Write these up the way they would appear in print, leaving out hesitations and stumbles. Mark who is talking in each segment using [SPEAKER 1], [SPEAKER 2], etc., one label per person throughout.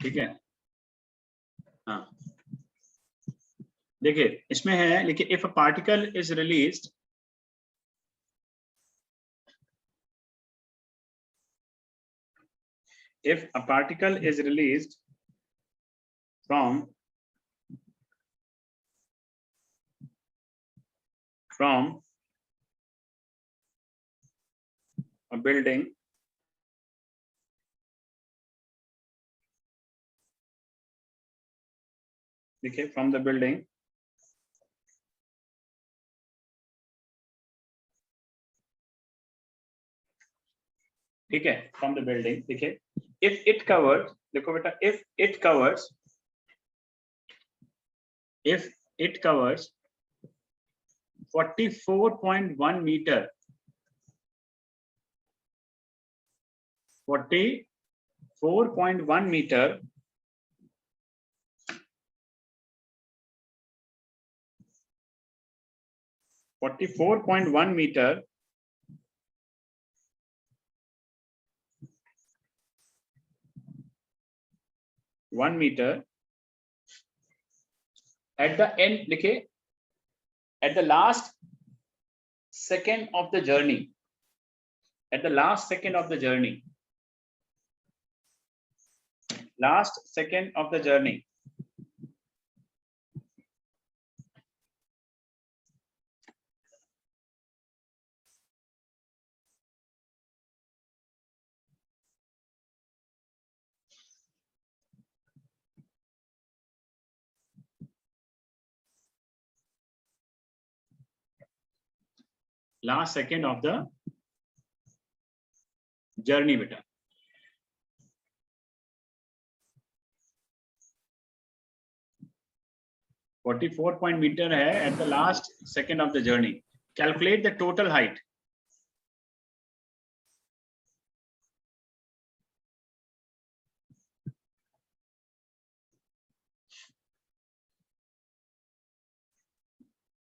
[SPEAKER 1] ठीक है। हाँ देखिए इसमें है, लेकिन if a particle is released, if a particle is released from a building, देखिए from the building, ठीक है, from the building, देखिए if it covers, देखो बेटा, if it covers 44.1 meter, 44.1 meter, at the end, देखिए at the last second of the journey, at the last second of the journey, last second of the journey, last second of the journey बेटा, meter है at the last second of the journey. Calculate the total height.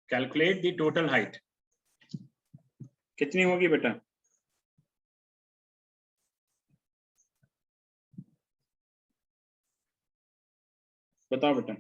[SPEAKER 1] Calculate the total height. कितनी होगी बेटा? बताओ बेटा।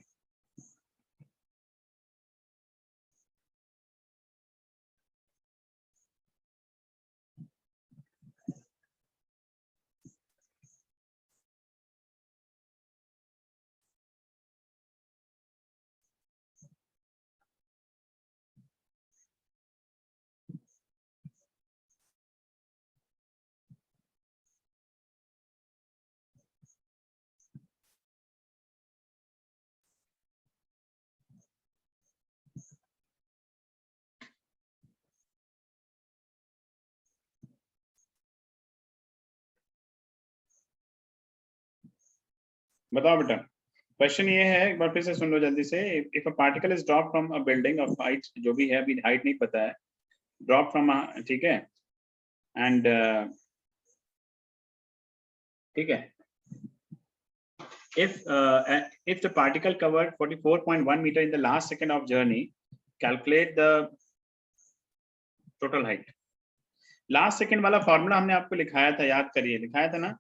[SPEAKER 1] बताओ बेटा, question ये है, एक बार फिर से सुन लो जल्दी से। If a particle is drop from a building of height, जो भी है अभी हाइट नहीं पता है, ड्रॉप फ्रॉम, ठीक है, एंड ठीक है, if the particle covered 44.1 meter in the last second of journey, calculate the total height. Last second वाला फॉर्मूला हमने आपको लिखाया था, याद करिए, लिखाया था ना?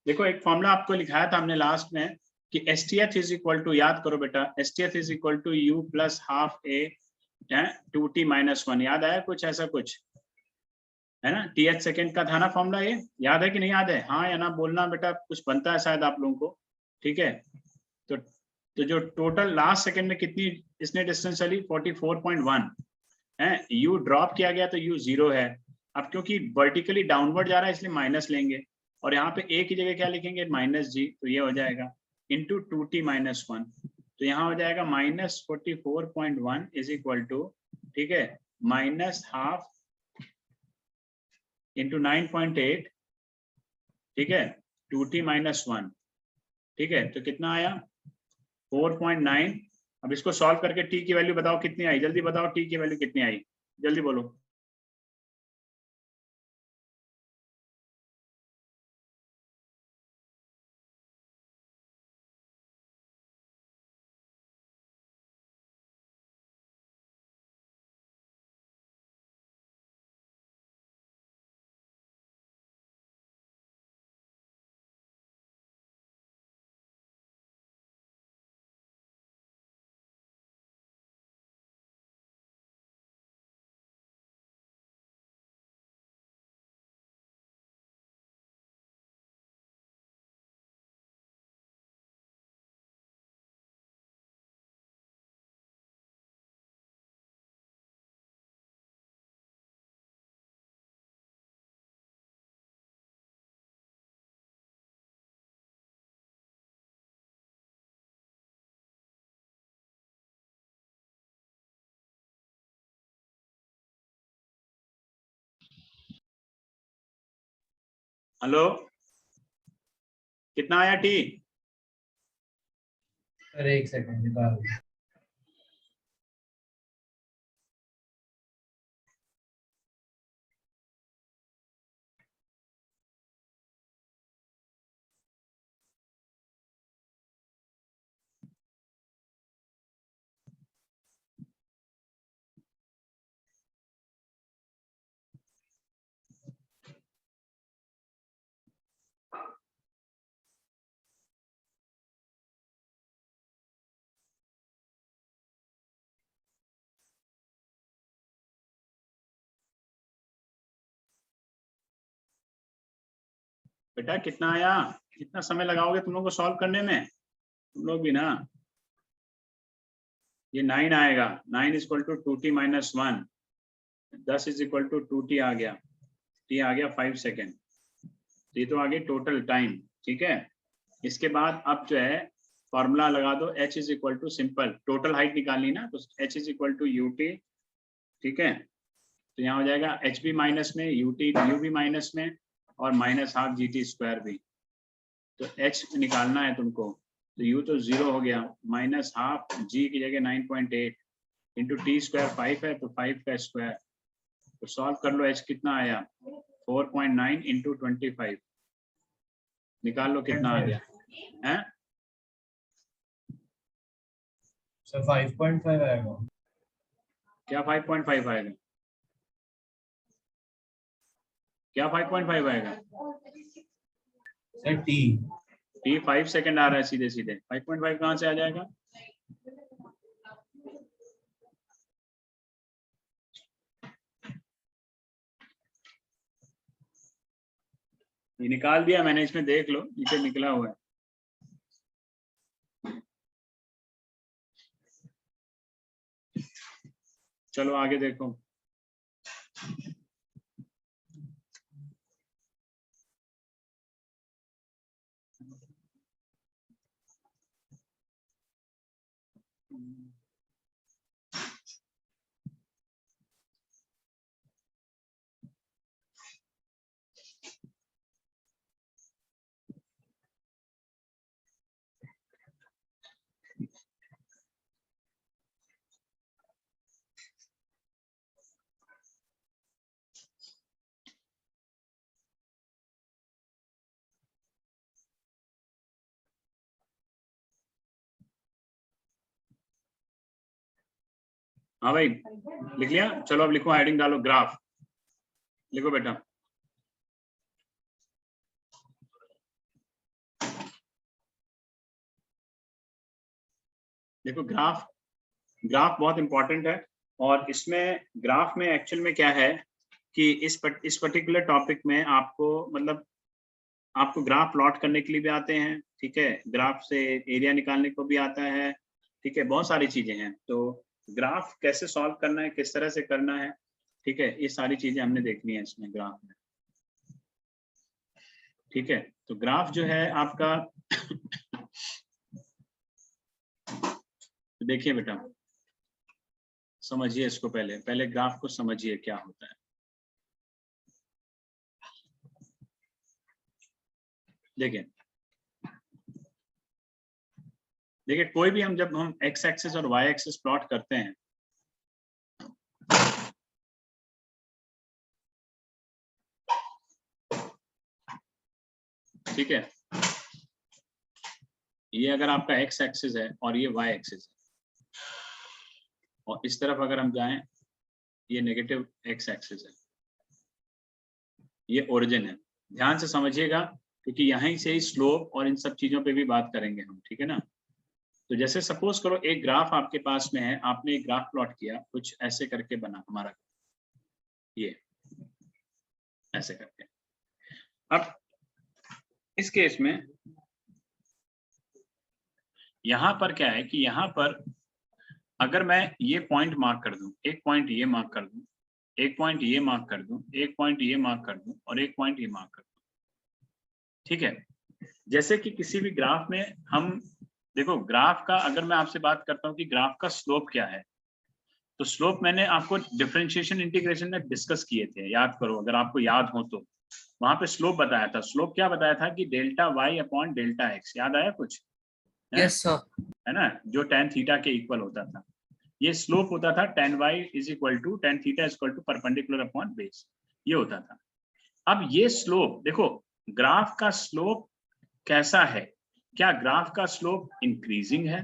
[SPEAKER 1] देखो एक फॉर्मूला आपको लिखाया था हमने लास्ट में कि STF इज इक्वल टू, याद करो बेटा, STF is equal to U plus half A 2T minus 1, याद आया कुछ ऐसा कुछ है ना? TH सेकंड का था ना फॉर्मूला, ये याद है कि नहीं याद है? हाँ या ना बोलना बेटा, कुछ बनता है शायद आप लोगों को, ठीक है। तो जो टोटल लास्ट सेकंड में कितनी इसने डिस्टेंस चली, 44.1 है। U ड्रॉप किया गया तो U 0 है। अब क्योंकि वर्टिकली डाउनवर्ड जा रहा है इसलिए माइनस लेंगे, और यहाँ पे A की जगह क्या लिखेंगे, -G, तो ये हो जाएगा। इंटू 2t माइनस 1, तो यहाँ हो जाएगा -44.1 इज इक्वल टू, ठीक है, -12 इंटू 9.8, ठीक है, 2t माइनस 1, ठीक है, तो कितना आया 4.9। अब इसको सॉल्व करके t की वैल्यू बताओ कितनी आई, जल्दी बताओ t की वैल्यू कितनी आई, जल्दी बोलो। हेलो, कितना आया t?
[SPEAKER 2] अरे एक सेकंड निकाल।
[SPEAKER 1] बेटा कितना आया, कितना समय लगाओगे तुम लोग को सॉल्व करने में, तुम लोग भी ना। ये 9 आएगा, 9 is equal to 2t minus 1, 10 is equal to 2t आ गया, t आ गया 5 सेकेंड, तो ये तो आ गई टोटल टाइम, ठीक है। इसके बाद अब जो है फॉर्मूला लगा दो, h is equal to, simple total height निकालनी ना, तो h is equal to ut, ठीक है, तो यहाँ हो जाएगा एच बी माइनस में, ut यू भी माइनस में, और -12 GT स्क्वायर भी, तो h निकालना है तुमको, तो u तो 0 हो गया, -12 g की जगह 9.8 इंटू टी स्क्वायर 5 है, तो 5 का स्क्वायर, तो सॉल्व कर लो, h कितना आया 4.9 इंटू 25, निकाल लो कितना आ गया है,
[SPEAKER 2] सर 5.5 आएगा।
[SPEAKER 1] क्या 5.5 आएगा, क्या 5.5 आएगा
[SPEAKER 2] सर टी
[SPEAKER 1] 5 सेकंड आ रहा है सीधे सीधे, 5.5 कहाँ से आ जाएगा, ये निकाल दिया मैंने, इसमें देख लो नीचे निकला हुआ है। चलो आगे देखो, हाँ भाई लिख लिया, चलो अब लिखो, हेडिंग डालो ग्राफ, लिखो बेटा, देखो ग्राफ, ग्राफ बहुत इंपॉर्टेंट है, और इसमें ग्राफ में एक्चुअल में क्या है कि इस पर्टिकुलर टॉपिक में आपको मतलब आपको ग्राफ प्लॉट करने के लिए भी आते हैं, ठीक है, ग्राफ से एरिया निकालने को भी आता है, ठीक है, बहुत सारी चीजें हैं, तो ग्राफ कैसे सॉल्व करना है, किस तरह से करना है, ठीक है, ये सारी चीजें हमने देखनी है इसमें ग्राफ में, ठीक है। तो ग्राफ जो है आपका तो देखिए बेटा, समझिए इसको, पहले ग्राफ को समझिए क्या होता है। देखिए कोई भी हम जब हम एक्स एक्सिस और वाई एक्सिस प्लॉट करते हैं, ठीक है, ये अगर आपका एक्स एक्सिस है और ये वाई एक्सिस है, और इस तरफ अगर हम जाएं, ये नेगेटिव एक्स एक्सिस है, ये ओरिजिन है। ध्यान से समझिएगा, क्योंकि यहीं से ही स्लोप और इन सब चीजों पे भी बात करेंगे हम, ठीक है ना। तो जैसे सपोज करो एक ग्राफ आपके पास में है, आपने एक ग्राफ प्लॉट किया, कुछ ऐसे करके बना हमारा, ये ऐसे करके। अब इस केस में यहां पर क्या है कि यहां पर अगर मैं ये पॉइंट मार्क कर दूं, एक पॉइंट ये मार्क कर दूं, एक पॉइंट ये मार्क कर दूं, एक पॉइंट ये मार्क कर दूं और एक पॉइंट ये मार्क कर दूं, ठीक है। जैसे कि किसी भी ग्राफ में हम देखो, ग्राफ का अगर मैं आपसे बात करता हूं कि ग्राफ का स्लोप क्या है, तो स्लोप मैंने आपको डिफरेंशिएशन इंटीग्रेशन में डिस्कस किए थे, याद करो अगर आपको याद हो तो। वहां पे स्लोप बताया था। स्लोप क्या बताया था कि delta Y upon delta X, याद आया कुछ?
[SPEAKER 3] Yes sir.
[SPEAKER 1] है ना, जो tan थीटा के इक्वल होता था। ये स्लोप होता था tan y is equal to tan theta is equal to perpendicular upon base, ये होता था। अब ये स्लोप देखो, ग्राफ का स्लोप कैसा है? क्या ग्राफ का स्लोप इंक्रीजिंग है?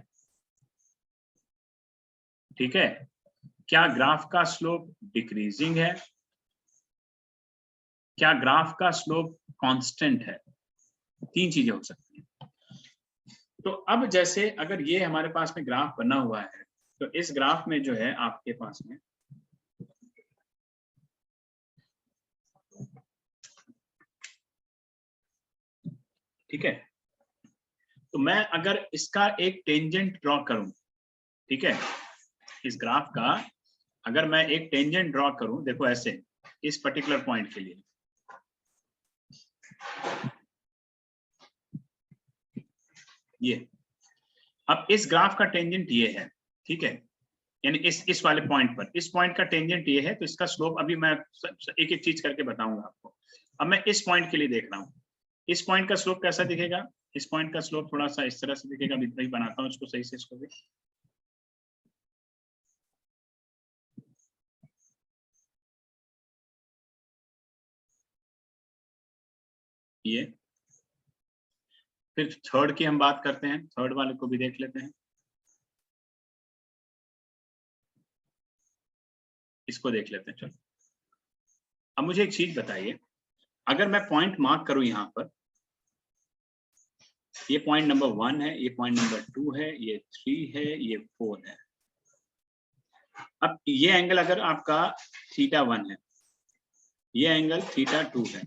[SPEAKER 1] ठीक है। क्या ग्राफ का स्लोप डिक्रीजिंग है? क्या ग्राफ का स्लोप कांस्टेंट है? तीन चीजें हो सकती हैं। तो अब जैसे अगर ये हमारे पास में ग्राफ बना हुआ है, तो इस ग्राफ में जो है आपके पास में ठीक है, तो मैं अगर इसका एक टेंजेंट ड्रॉ करूं, ठीक है, इस ग्राफ का अगर मैं एक टेंजेंट ड्रॉ करूं, देखो ऐसे, इस पर्टिकुलर पॉइंट के लिए, ये अब इस ग्राफ का टेंजेंट ये है, ठीक है, यानी इस वाले पॉइंट पर, इस पॉइंट का टेंजेंट ये है, तो इसका स्लोप अभी मैं एक एक चीज करके बताऊंगा आपको। अब मैं इस पॉइंट के लिए देख रहा हूं, इस पॉइंट का स्लोप कैसा दिखेगा? इस पॉइंट का स्लोप थोड़ा सा इस तरह से दिखेगा, अभी बनाता हूं इसको सही से, इसको भी ये। फिर थर्ड की हम बात करते हैं, थर्ड वाले को भी देख लेते हैं, इसको देख लेते हैं। चलो अब मुझे एक चीज बताइए, अगर मैं पॉइंट मार्क करूं यहां पर, ये पॉइंट नंबर 1 है, ये पॉइंट नंबर 2 है, ये 3 है, ये 4 है। अब ये एंगल अगर आपका θ1 है, ये एंगल θ2 है,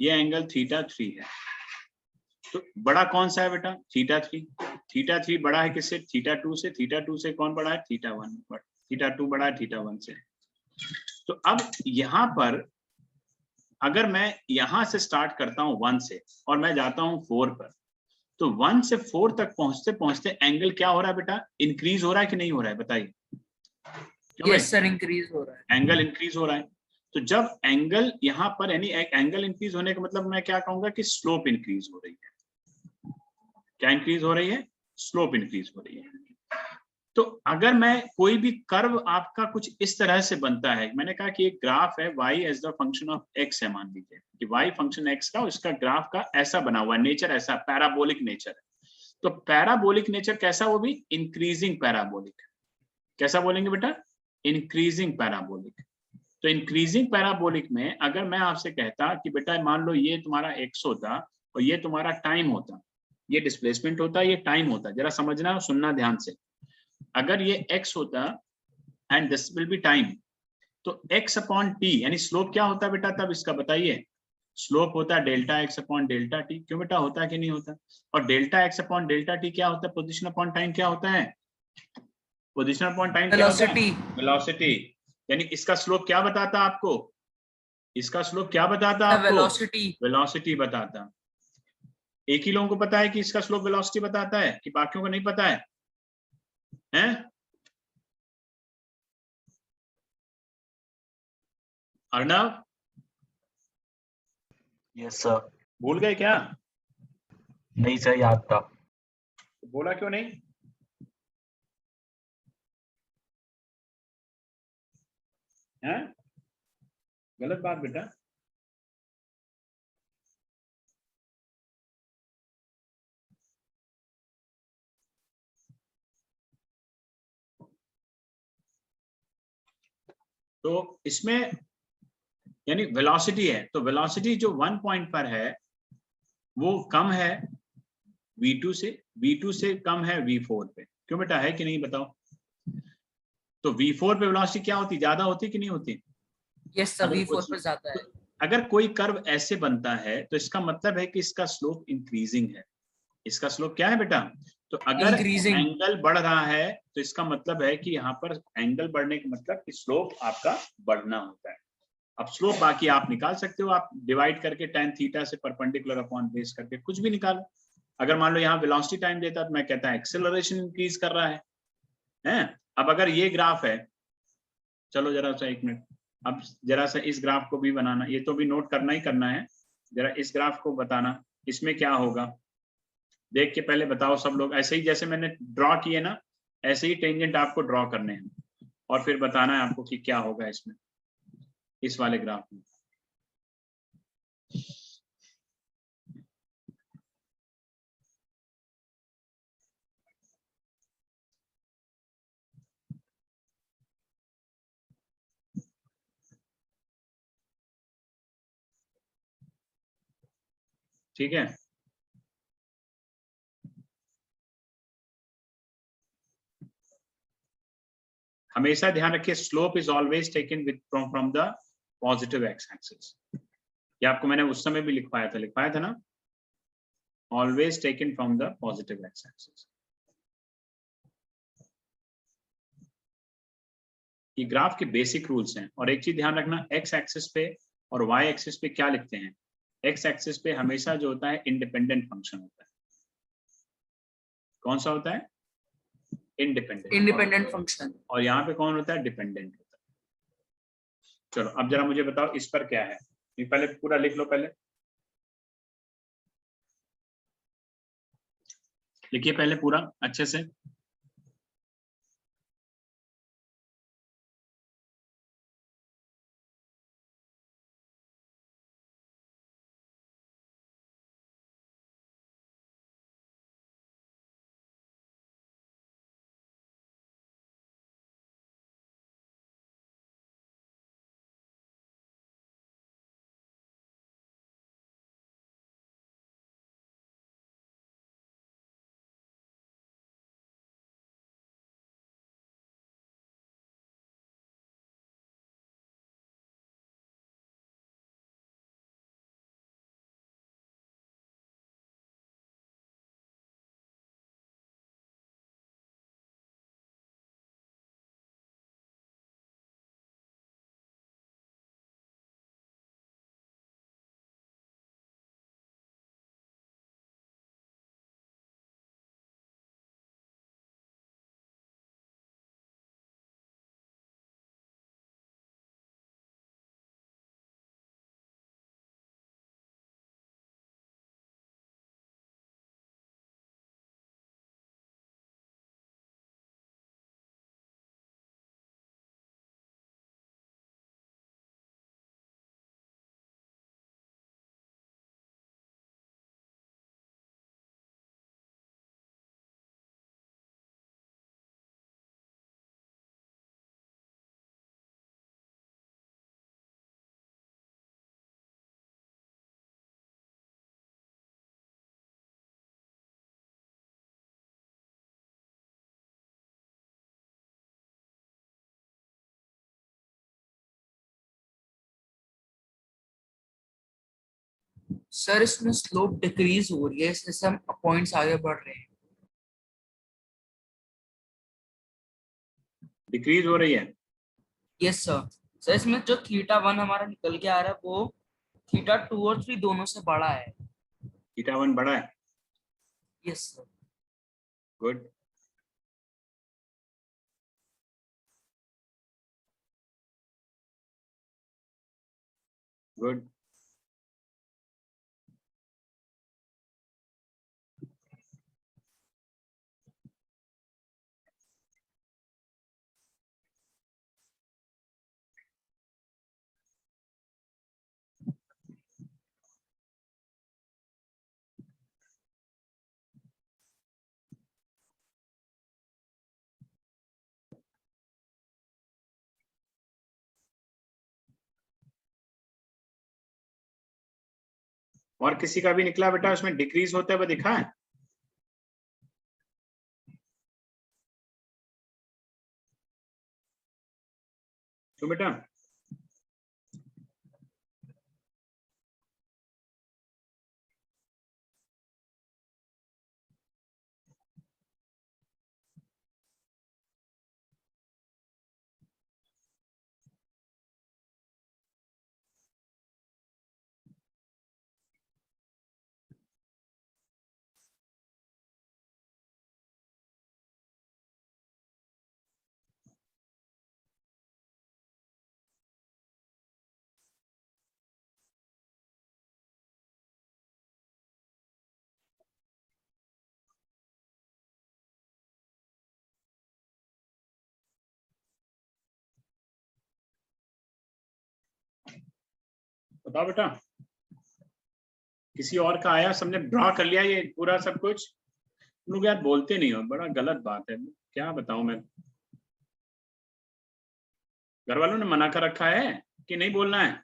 [SPEAKER 1] ये एंगल θ3 है, तो बड़ा कौन सा है बेटा? θ3। θ3 बड़ा है किससे? θ2 से। θ2 से कौन बड़ा है? θ1। θ2 बड़ा है θ1 से। तो अब यहां पर अगर मैं यहां से स्टार्ट करता हूं 1 से और मैं जाता हूं 4 पर, तो 1 से 4 तक पहुंचते पहुंचते एंगल क्या हो रहा है बेटा? इंक्रीज हो रहा है कि नहीं हो रहा है? बताइए।
[SPEAKER 3] यस सर, इंक्रीज हो रहा है।
[SPEAKER 1] एंगल इंक्रीज हो रहा है। तो जब एंगल यहाँ पर, यानी एंगल इंक्रीज होने का मतलब मैं क्या कहूंगा कि स्लोप इंक्रीज हो रही है। क्या इंक्रीज हो रही है? स्लोप इंक्रीज हो रही है। तो अगर मैं कोई भी कर्व आपका कुछ इस तरह से बनता है, मैंने कहा कि एक ग्राफ है y as the function of x है, मान लीजिए कि y फंक्शन x का, उसका ग्राफ का ऐसा बना हुआ है, नेचर ऐसा पैराबोलिक नेचर है। तो पैराबोलिक नेचर कैसा? वो भी इंक्रीजिंग पैराबोलिक। कैसा बोलेंगे बेटा? Increasing parabolic. तो इंक्रीजिंग पैराबोलिक में अगर मैं आपसे कहता कि बेटा मान लो ये तुम्हारा x होता और ये तुम्हारा टाइम होता, ये डिस्प्लेसमेंट होता, ये टाइम होता, जरा समझना, सुनना ध्यान से। अगर ये x होता and this will be time, तो x अपॉन t, यानी स्लोप क्या होता बेटा तब इसका? बताइए। स्लोप होता है delta x upon delta T. क्यों बेटा, होता है कि नहीं होता? और delta x upon delta T क्या होता है? पोजीशन अपॉन टाइम क्या होता है? पोजीशन अपॉन टाइम क्या होता है? वेलोसिटी। यानी इसका स्लोप क्या बताता आपको? इसका स्लोप क्या बताता आपको?
[SPEAKER 3] वेलोसिटी।
[SPEAKER 1] वेलोसिटी बताता। एक ही लोगों को पता है कि इसका स्लोप वेलोसिटी बताता है, कि बाकियों को नहीं पता है? हैं? Arnav,
[SPEAKER 4] yes sir.
[SPEAKER 1] भूल गए क्या?
[SPEAKER 4] नहीं सर, याद था।
[SPEAKER 1] बोला क्यों नहीं? हैं? गलत बात बेटा। तो इसमें यानी वेलोसिटी है, तो वेलोसिटी जो 1 पॉइंट पर है वो कम है v2 से, v2 से कम है v4 पे। क्यों बेटा, है कि नहीं बताओ? तो v4 पे वेलोसिटी क्या होती, ज्यादा होती कि नहीं होती?
[SPEAKER 3] यस सर, V4 पर ज्यादा है।
[SPEAKER 1] अगर कोई कर्व ऐसे बनता है तो इसका मतलब है कि इसका स्लोप इंक्रीजिंग है। इसका स्लोप क्या है बेटा? तो अगर
[SPEAKER 3] Increasing।
[SPEAKER 1] एंगल बढ़ रहा है तो इसका मतलब है कि यहाँ पर एंगल बढ़ने का मतलब कि स्लोप आपका बढ़ना होता है। अब स्लोप बाकी आप निकाल सकते हो, आप डिवाइड करके tan थीटा से परपेंडिकुलर अपॉन बेस करके कुछ भी निकालो। अगर मान लो यहाँ वेलोसिटी टाइम देता तो मैं कहता एक्सेलरेशन इंक्रीज कर रहा है। अब अगर ये ग्राफ है, चलो जरा सा 1 मिनट, अब जरा सा इस ग्राफ को भी बनाना, ये तो भी नोट करना ही करना है। जरा इस ग्राफ को बताना, इसमें क्या होगा देख के पहले बताओ सब लोग। ऐसे ही जैसे मैंने ड्रॉ किए ना, ऐसे ही टेंजेंट आपको ड्रॉ करने हैं और फिर बताना है आपको कि क्या होगा इसमें, इस वाले ग्राफ में। ठीक है, हमेशा ध्यान रखिए slope is always taken with from the positive x axis. ये आपको मैंने उस समय भी लिखवाया था ना, always taken from the positive x axis. ये ग्राफ के बेसिक रूल्स हैं। और एक चीज ध्यान रखना, एक्स एक्सिस पे और वाई एक्सिस पे क्या लिखते हैं। एक्स एक्सिस पे हमेशा जो होता है इंडिपेंडेंट फंक्शन होता है। कौन सा होता है?
[SPEAKER 3] Independent function.
[SPEAKER 1] और यहाँ पे कौन होता है? डिपेंडेंट होता है। चलो अब जरा मुझे बताओ इस पर क्या है, ये पहले पूरा लिख लो, पहले लिखिए पहले पूरा अच्छे से।
[SPEAKER 3] सर इसमें स्लोप डिक्रीज हो रही है, इससे हम पॉइंट्स आगे बढ़ रहे हैं।
[SPEAKER 1] डिक्रीज हो रही है?
[SPEAKER 3] Yes sir. सर इसमें जो θ1 हमारा निकल के आ रहा है वो θ2 और 3 दोनों से बड़ा है।
[SPEAKER 1] θ1 बड़ा है?
[SPEAKER 3] Yes sir.
[SPEAKER 1] गुड। गुड। और किसी का भी निकला बेटा, उसमें डिक्रीज होते हुए दिखा है? तो बेटा बताओ बेटा, किसी और का आया? सबने ड्रॉ कर लिया ये पूरा सब कुछ? तुम लोग यार बोलते नहीं हो, बड़ा गलत बात है। क्या बताऊं मैं? घर वालों ने मना कर रखा है कि नहीं बोलना है?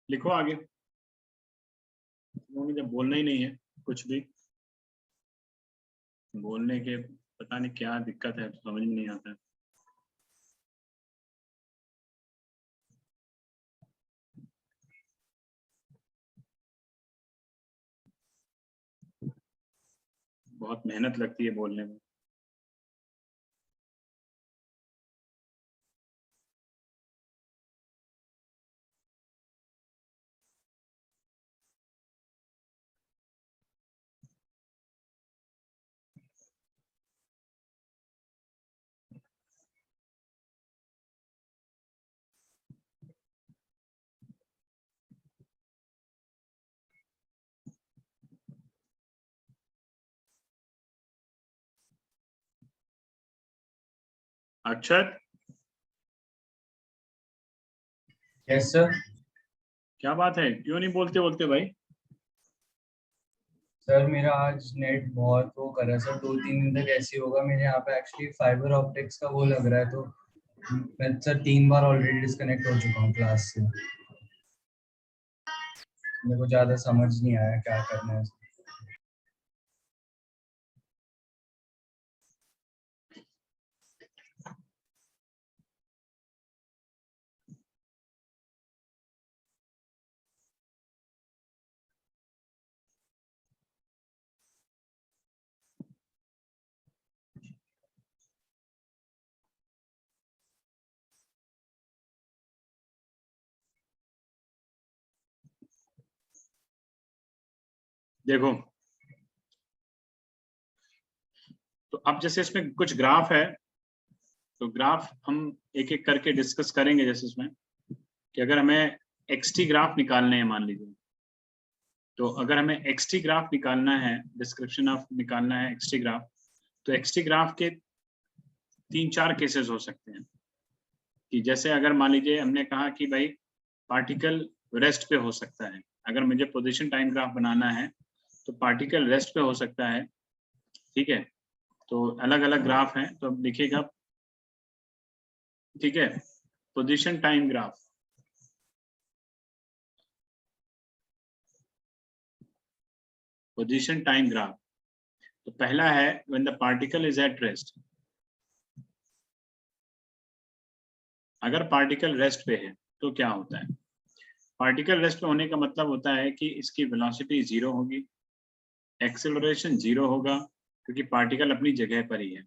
[SPEAKER 1] लिखो आगे। उन्होंने जब बोलना ही नहीं है कुछ भी, बोलने के पता नहीं क्या दिक्कत है, समझ में नहीं आता है। बहुत मेहनत लगती है बोलने में। अक्षत,
[SPEAKER 2] यस सर।
[SPEAKER 1] क्या बात है, क्यों नहीं बोलते बोलते भाई?
[SPEAKER 2] सर मेरा आज नेट बहुत वो कर रहा है सर, 2-3 दिन तक ऐसे ही होगा। मेरे यहाँ पे एक्चुअली फाइबर ऑप्टिक्स का वो लग रहा है, तो मैं सर 3 बार ऑलरेडी डिस्कनेक्ट हो चुका हूँ क्लास से। मेरे को ज़्यादा समझ नहीं आया क्या करना है।
[SPEAKER 1] देखो, तो अब जैसे इसमें कुछ ग्राफ है, तो ग्राफ हम एक एक करके डिस्कस करेंगे। जैसे इसमें कि अगर हमें एक्सटी ग्राफ निकालने हैं, मान लीजिए, तो अगर हमें एक्सटी ग्राफ निकालना है, डिस्क्रिप्शन ऑफ निकालना है एक्सटी ग्राफ, तो एक्सटी ग्राफ के 3-4 केसेस हो सकते हैं। कि जैसे अगर मान लीजिए हमने कहा कि भाई पार्टिकल रेस्ट पे हो सकता है, अगर मुझे पोजीशन टाइम ग्राफ बनाना है तो पार्टिकल रेस्ट पे हो सकता है, ठीक है। तो अलग अलग ग्राफ हैं, तो अब लिखिएगा, ठीक है, position time graph, position time graph. तो पहला है when the particle is at rest. अगर पार्टिकल रेस्ट पे है तो क्या होता है? पार्टिकल रेस्ट पे होने का मतलब होता है कि इसकी वेलोसिटी 0 होगी, एक्सेलरेशन 0 होगा, क्योंकि पार्टिकल अपनी जगह पर ही है।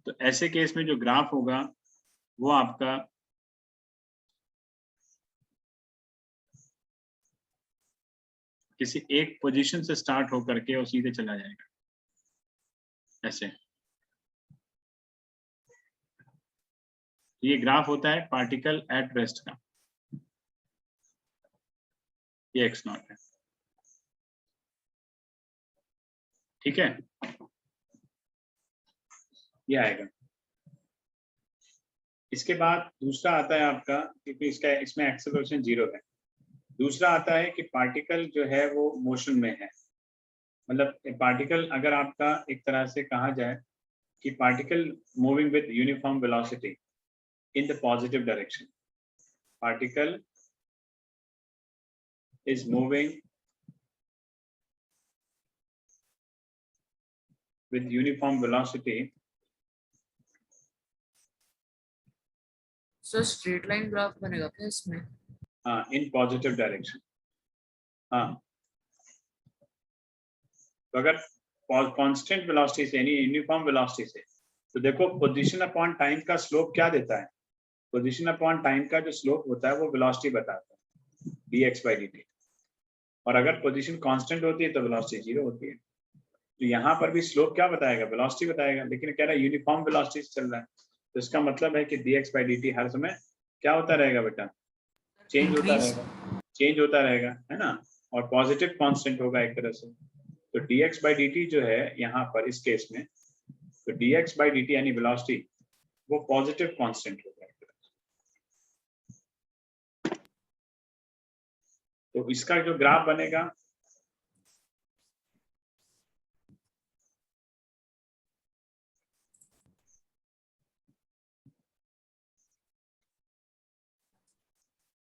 [SPEAKER 1] तो ऐसे केस में जो ग्राफ होगा वो आपका किसी एक पोजीशन से स्टार्ट होकर के और सीधे चला जाएगा, ऐसे। ये ग्राफ होता है पार्टिकल एट रेस्ट का, ये x नॉट है, ठीक है, ये आएगा। इसके बाद दूसरा आता है आपका, क्योंकि इसमें एक्सेलरेशन 0 है। दूसरा आता है कि पार्टिकल जो है वो मोशन में है, मतलब पार्टिकल, अगर आपका एक तरह से कहा जाए कि particle moving with uniform velocity in the positive direction, particle is moving with uniform velocity
[SPEAKER 3] sir straight line graph बनेगा क्या इसमें?
[SPEAKER 1] in positive direction। हाँ, तो अगर कांस्टेंट वेलोसिटी से यानी यूनिफॉर्म वेलोसिटी से, तो देखो पोजीशन अपॉन टाइम का स्लोप क्या देता है? पोजीशन अपॉन टाइम का जो स्लोप होता है वो वेलोसिटी बताता है, dx/dt। और अगर पोजीशन कांस्टेंट होती है तो वेलोसिटी 0 होती है। तो यहाँ पर भी स्लोप क्या बताएगा? वेलोसिटी बताएगा, लेकिन कह रहा है यूनिफॉर्म वेलोसिटी से चल रहा है, तो इसका मतलब है कि dx/dt हर समय क्या होता रहेगा बेटा? चेंज होता रहेगा, चेंज होता रहेगा, है ना। और पॉजिटिव कांस्टेंट होगा एक तरह से। तो dx/dt जो है यहाँ पर इस केस में, तो dx/dt यानी वेलोसिटी, वो पॉजिटिव कांस्टेंट होगा एक तरह से। तो इसका जो ग्राफ बनेगा,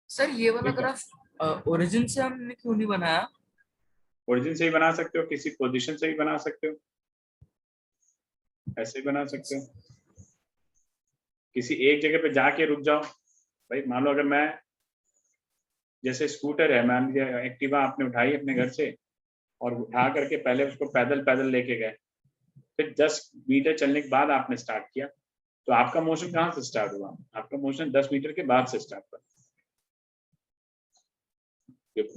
[SPEAKER 3] सर ये वाला ग्राफ ओरिजिन से हमने क्यों नहीं बनाया?
[SPEAKER 1] ओरिजिन से ही बना सकते हो, किसी पोजीशन से ही बना सकते हो, ऐसे ही बना सकते हो, किसी एक जगह पे जाके रुक जाओ। भाई मान लो अगर मैं, जैसे स्कूटर है, मान लीजिए एक्टिवा आपने उठाई अपने घर से और उठा करके पहले उसको पैदल पैदल लेके गए, फिर 10 मीटर चलने के बाद आपने स्टार्ट किया, तो आपका मोशन कहाँ से स्टार्ट हुआ? आपका मोशन 10 मीटर के बाद से स्टार्ट हुआ,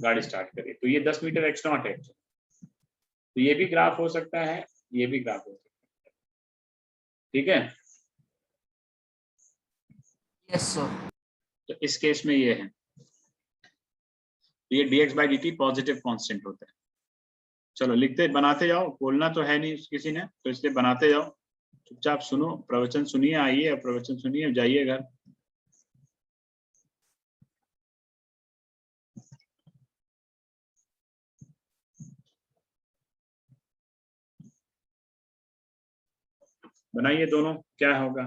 [SPEAKER 1] गाड़ी स्टार्ट करी। तो ये 10 मीटर x नॉट है। तो ये भी ग्राफ हो सकता है, ये भी ग्राफ हो सकता है, ठीक है।
[SPEAKER 3] Yes sir.
[SPEAKER 1] तो इस केस में ये है, ये dx/dt पॉजिटिव कांस्टेंट होता है। चलो लिखते, बनाते जाओ, बोलना तो है नहीं किसी ने, तो इसलिए बनाते जाओ, चुपचाप सुनो, प्रवचन सुनिए, आइए और प्रवचन सुनिए, जाइए घर। बनाइए दोनों, क्या होगा?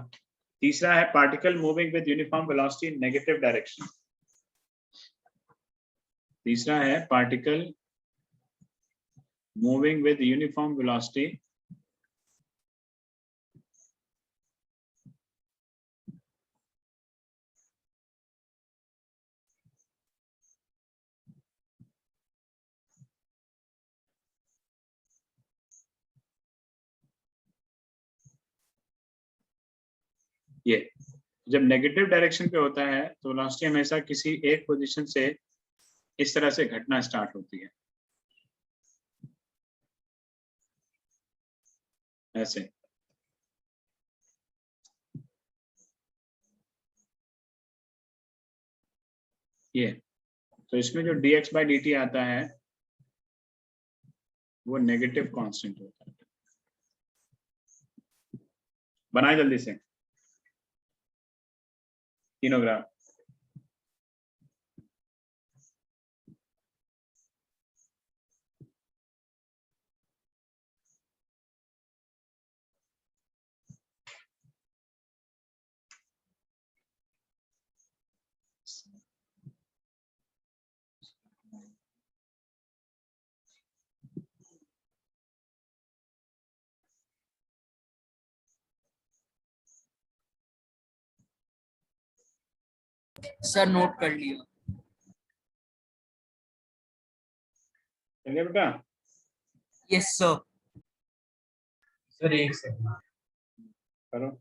[SPEAKER 1] तीसरा है particle moving with uniform velocity in negative direction. तीसरा है particle moving with uniform velocity ये। जब नेगेटिव डायरेक्शन पे होता है तो वेलोसिटी हमेशा किसी एक पोजीशन से इस तरह से घटना स्टार्ट होती है, ऐसे। ये तो इसमें जो dx by dt आता है वो नेगेटिव कांस्टेंट होता है। बनाए जल्दी से तीनों ग्राफ।
[SPEAKER 3] सर नोट कर लिया।
[SPEAKER 1] चलिए बेटा।
[SPEAKER 3] Yes sir.
[SPEAKER 2] सर एक सेकंड।
[SPEAKER 1] करो।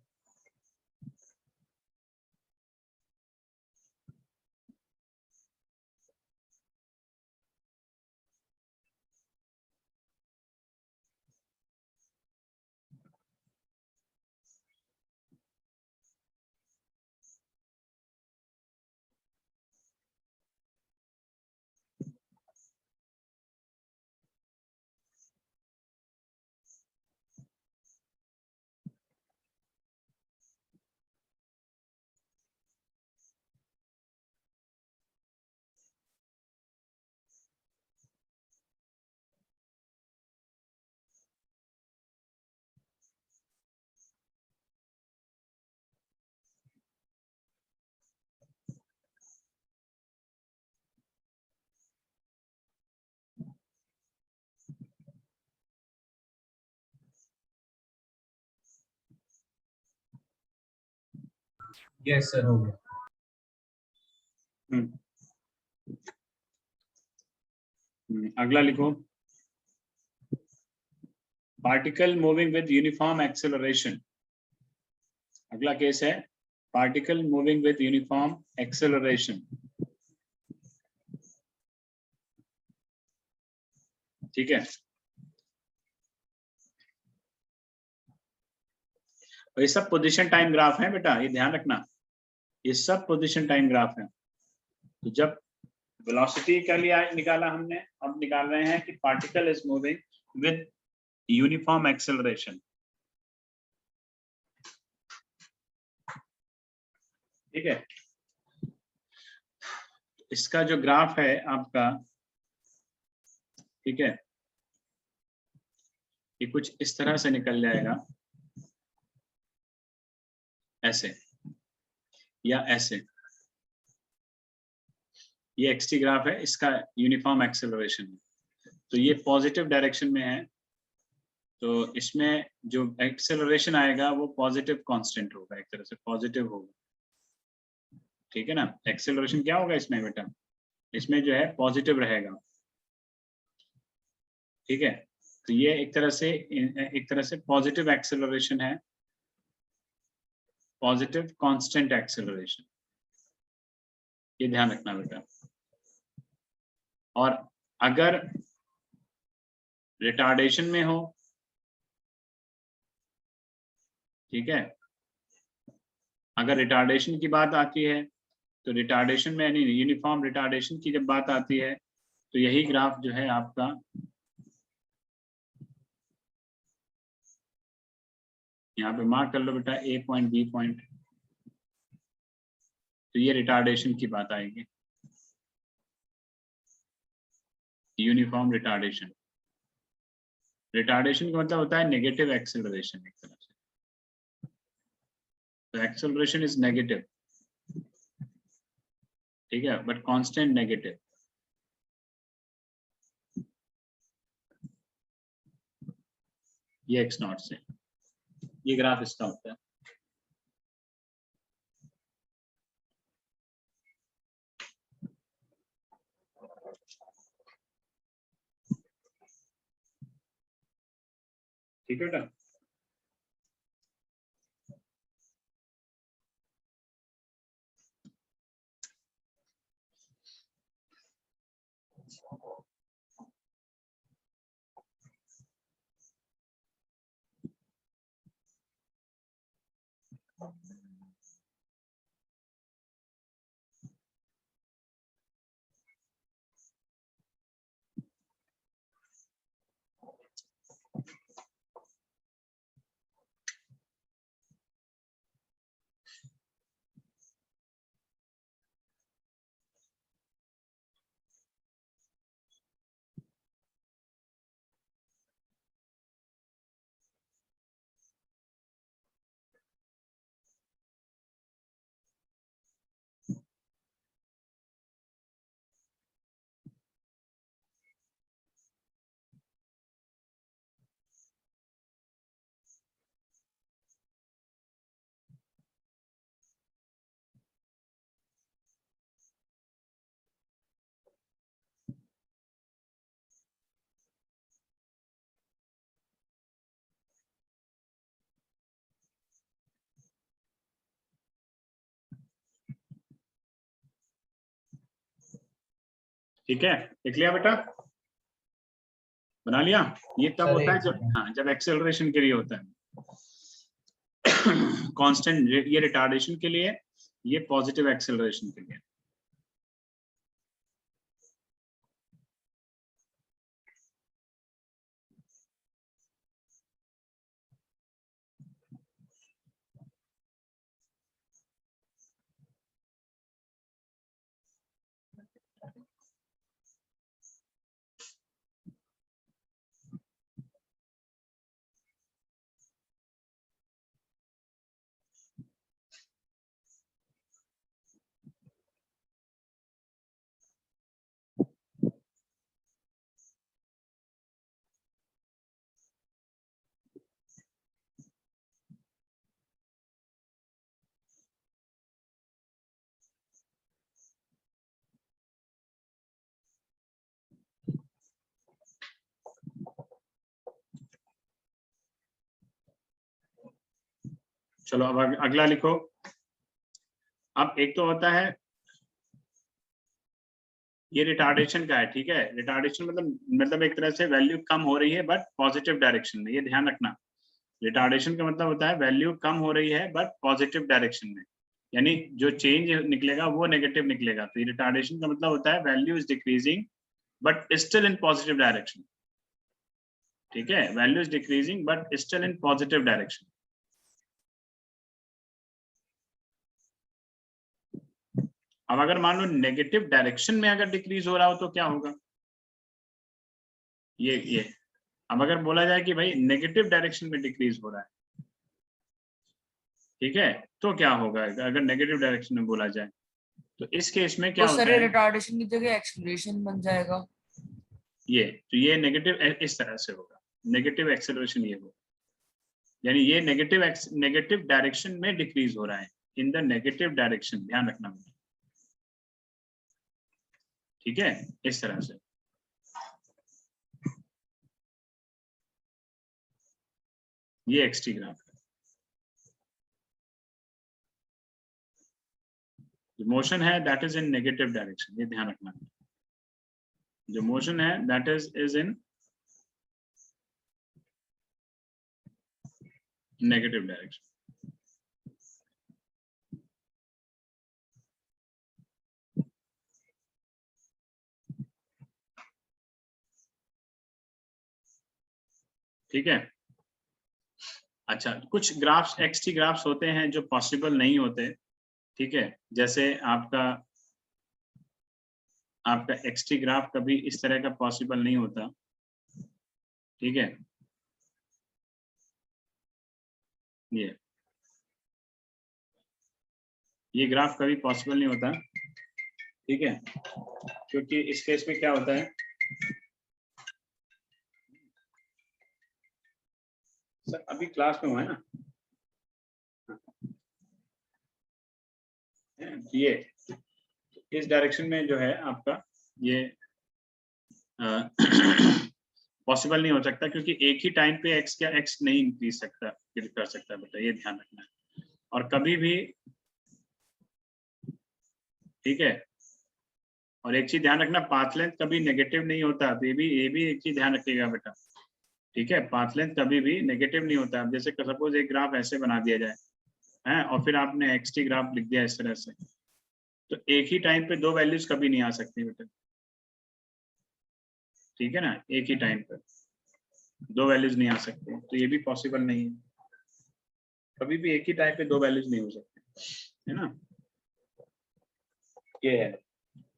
[SPEAKER 2] यस सर हो गया।
[SPEAKER 1] अगला लिखो। Particle moving with uniform acceleration. अगला केस है particle moving with uniform acceleration. ठीक है। और ये सब पोजीशन टाइम ग्राफ है बेटा, ये ध्यान रखना, ये सब पोजीशन टाइम ग्राफ है। तो जब वेलोसिटी का लिया निकाला हमने, अब निकाल रहे हैं कि particle is moving with uniform acceleration. ठीक है। इसका जो ग्राफ है आपका, ठीक है, ये कुछ इस तरह से निकल जाएगा, ऐसे या ऐसे। ये एक्सटी ग्राफ है, इसका यूनिफॉर्म एक्सेलरेशन है। तो ये पॉजिटिव डायरेक्शन में है, तो इसमें जो एक्सेलरेशन आएगा वो पॉजिटिव कांस्टेंट होगा, एक तरह से पॉजिटिव होगा। ठीक है ना। एक्सेलरेशन क्या होगा इसमें बेटा, इसमें जो है पॉजिटिव रहेगा। ठीक है। तो ये एक तरह से पॉजिटिव एक्सेलरेशन है, पॉजिटिव कांस्टेंट एक्सेलरेशन, ये ध्यान रखना बेटा। और अगर रिटार्डेशन में हो, ठीक है, अगर रिटार्डेशन की बात आती है तो रिटार्डेशन में नहीं, यूनिफॉर्म रिटार्डेशन की जब बात आती है तो यही ग्राफ जो है आपका यहाँ पे मार्क कर लो बेटा, ए पॉइंट बी पॉइंट। तो ये रिटार्डेशन की बात आएगी, यूनिफॉर्म रिटार्डेशन। रिटार्डेशन का मतलब होता है नेगेटिव एक्सेलरेशन, एक तरह से। तो एक्सेलरेशन इज नेगेटिव, ठीक है, बट कांस्टेंट नेगेटिव। ये एक्स नॉट से, ये ग्राफ इसका होता है। ठीक है बेटा। ठीक है, लिख लिया बेटा, बना लिया। ये तब
[SPEAKER 2] सर,
[SPEAKER 1] होता है
[SPEAKER 2] एक
[SPEAKER 1] जब,
[SPEAKER 2] सेकंड।
[SPEAKER 1] हाँ, जब एक्सेलरेशन के लिए होता है कांस्टेंट, ये रिटार्डेशन के लिए, ये पॉजिटिव एक्सेलरेशन के लिए। चलो अब अगला लिखो। अब एक तो होता है, ये रिटार्डेशन का है, ठीक है। रिटार्डेशन मतलब एक तरह से वैल्यू कम हो रही है बट पॉजिटिव डायरेक्शन में, ये ध्यान रखना। रिटार्डेशन का मतलब होता है वैल्यू कम हो रही है बट पॉजिटिव डायरेक्शन में, यानी जो चेंज निकलेगा वो नेगेटिव निकलेगा। तो रिटार्डेशन का मतलब होता है value is decreasing but still in positive direction, ठीक है। Value is decreasing but still in positive direction. अब अगर मान लो नेगेटिव डायरेक्शन में अगर डिक्रीज हो रहा हो तो क्या होगा, ये अब अगर बोला जाए कि भाई नेगेटिव डायरेक्शन में डिक्रीज हो रहा है, ठीक है, तो क्या होगा अगर नेगेटिव डायरेक्शन में बोला जाए। तो इस केस में क्या
[SPEAKER 3] तो सर
[SPEAKER 1] होता
[SPEAKER 3] ये
[SPEAKER 1] है,
[SPEAKER 3] रिटार्डेशन की जगह एक्सेलरेशन बन जाएगा।
[SPEAKER 1] तो ये नेगेटिव इस तरह से होगा, नेगेटिव एक्सेलरेशन ये होगा, यानी ये नेगेटिव डायरेक्शन में डिक्रीज हो रहा है, इन द नेगेटिव डायरेक्शन, ध्यान रखना, ठीक है, इस तरह से। ये एक्सटी ग्राफ है। जो मोशन है that is in negative direction, ये ध्यान रखना। जो मोशन है that is in negative direction. ठीक है। अच्छा, कुछ ग्राफ्स एक्सटी ग्राफ्स होते हैं जो पॉसिबल नहीं होते, ठीक है। जैसे आपका एक्सटी ग्राफ कभी इस तरह का पॉसिबल नहीं होता, ठीक है। ये ग्राफ कभी पॉसिबल नहीं होता, ठीक है, क्योंकि इस केस में क्या होता है, सर अभी क्लास में हुआ है ना, ये इस डायरेक्शन में जो है आपका ये पॉसिबल नहीं हो सकता, क्योंकि एक ही टाइम पे एक्स नहीं इंक्रीज कर सकता बेटा, ये ध्यान रखना है। और कभी भी, ठीक है, और एक चीज ध्यान रखना, पाथ लेंथ कभी नेगेटिव नहीं होता, तो ये भी एक चीज ध्यान रखिएगा बेटा, ठीक है। पाथ लेंथ कभी भी नेगेटिव नहीं होता। अब जैसे सपोज एक ग्राफ ऐसे बना दिया जाए है, और फिर आपने एक्सटी ग्राफ लिख दिया इस तरह से, तो एक ही टाइम पे दो वैल्यूज कभी नहीं आ सकती बेटा, ठीक है ना। एक ही टाइम पे दो वैल्यूज नहीं आ सकते, तो ये भी पॉसिबल नहीं है, कभी भी एक ही टाइम पे दो वैल्यूज नहीं हो सकते, है ना। ये है,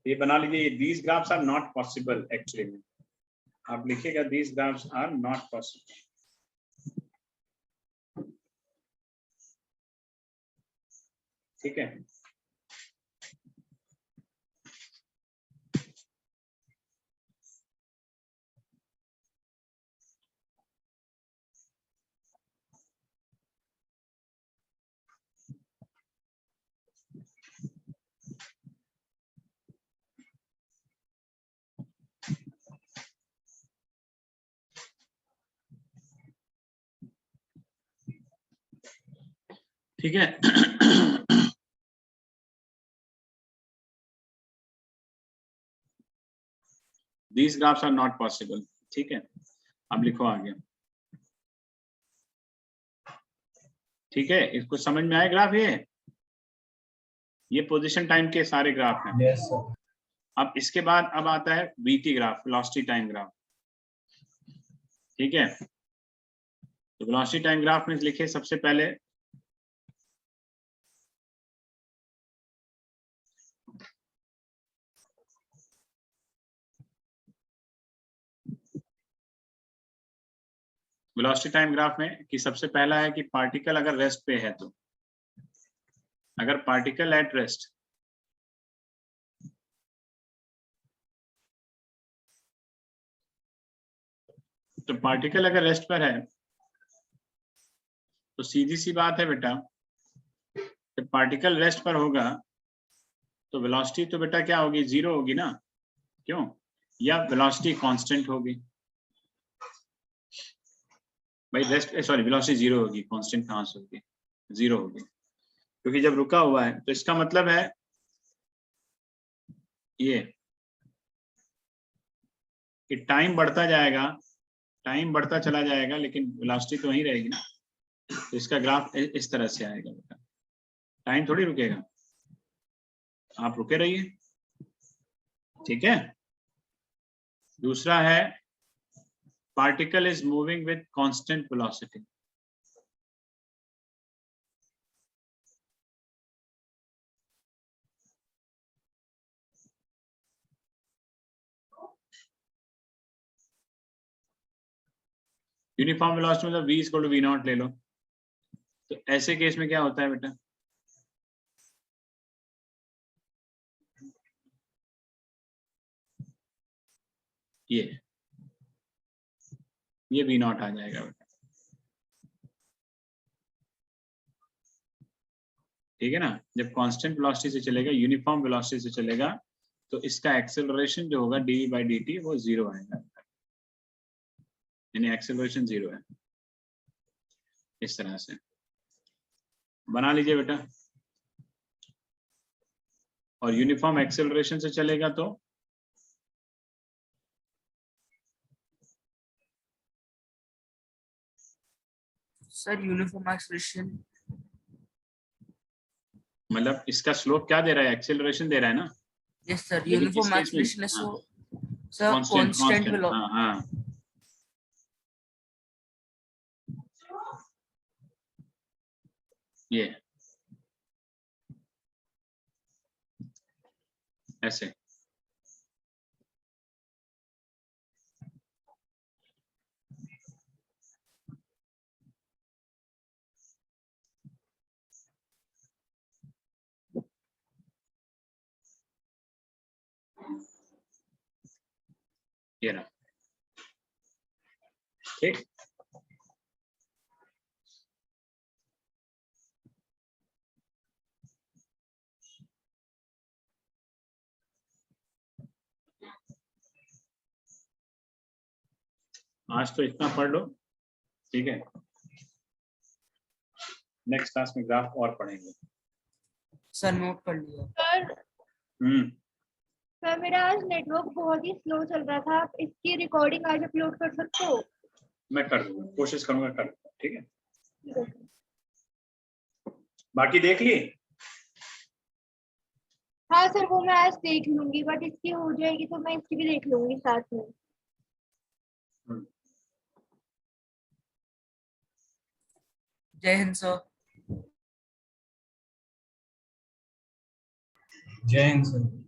[SPEAKER 1] ये बना लीजिए, these graphs are not possible actually में, आप लिखिएगा these graphs are not possible, ठीक है। ठीक है। These graphs are not possible. ठीक है, अब लिखो आगे। ठीक है, इसको समझ में आए ग्राफ? ये पोजीशन टाइम के सारे ग्राफ हैं।
[SPEAKER 2] Yes sir.
[SPEAKER 1] अब इसके बाद अब आता है VT graph, velocity time graph. ठीक है, तो वेलोसिटी टाइम ग्राफ में लिखे सबसे पहले वेलोसिटी टाइम ग्राफ में कि सबसे पहला है कि पार्टिकल अगर रेस्ट पे है, तो अगर पार्टिकल एट रेस्ट तो पार्टिकल अगर रेस्ट पर है तो सीधी सी बात है बेटा, जब पार्टिकल रेस्ट पर होगा तो वेलोसिटी तो बेटा क्या होगी? 0 होगी ना। क्यों? या वेलोसिटी कांस्टेंट होगी भाई। रेस्ट सॉरी, वेलोसिटी 0 होगी, कांस्टेंट कहां से होगी? 0 होगी, क्योंकि जब रुका हुआ है तो इसका मतलब है ये कि टाइम बढ़ता जाएगा, टाइम बढ़ता चला जाएगा, लेकिन वेलोसिटी तो वहीं रहेगी ना। तो इसका ग्राफ इस तरह से आएगा बेटा, टाइम थोड़ी रुकेगा, आप रुके रहिए। ठीक है, दूसरा है particle is moving with constant velocity. Uniform velocity मतलब v equal to v naught ले लो। तो ऐसे केस में क्या होता है बेटा? ये v नॉट आ जाएगा बेटा। ठीक है ना, जब कांस्टेंट वेलोसिटी से चलेगा, यूनिफॉर्म वेलोसिटी से चलेगा, तो इसका एक्सेलरेशन जो होगा dv/dt वो 0 आएगा, यानी एक्सेलरेशन 0 है। इस तरह से बना लीजिए बेटा। और यूनिफॉर्म एक्सेलरेशन से चलेगा तो
[SPEAKER 3] सर यूनिफॉर्म एक्सेलरेशन
[SPEAKER 1] मतलब इसका स्लोप क्या दे रहा है? एक्सेलरेशन दे रहा है ना।
[SPEAKER 3] यस सर,
[SPEAKER 1] लेकिन
[SPEAKER 3] यूनिफॉर्म
[SPEAKER 1] इस केस में
[SPEAKER 3] एक्सेलरेशन
[SPEAKER 1] हाँ,
[SPEAKER 3] सर
[SPEAKER 1] कांस्टेंट
[SPEAKER 3] कांस्टेंट
[SPEAKER 1] कांस्टेंट, हाँ हाँ, ये ऐसे। ये रहा। ठीक, आज तो इतना पढ़ लो। ठीक है, नेक्स्ट क्लास में ग्राफ और पढ़ेंगे।
[SPEAKER 3] सर नोट कर लिया।
[SPEAKER 5] सर
[SPEAKER 1] हम्म,
[SPEAKER 5] सर मेरा आज नेटवर्क बहुत ही स्लो चल रहा था, आप इसकी रिकॉर्डिंग आज अपलोड कर सकते हो?
[SPEAKER 1] मैं कर दूंगा, कोशिश करूंगा कर दूंगा। ठीक है,
[SPEAKER 5] ठीक है सर।
[SPEAKER 1] बाकी देख ली?
[SPEAKER 5] हाँ सर, वो मैं आज देख लूंगी, बट इसकी हो जाएगी तो मैं इसकी भी देख लूंगी साथ में।
[SPEAKER 3] जय हिंद सर।
[SPEAKER 2] जय हिंद सर।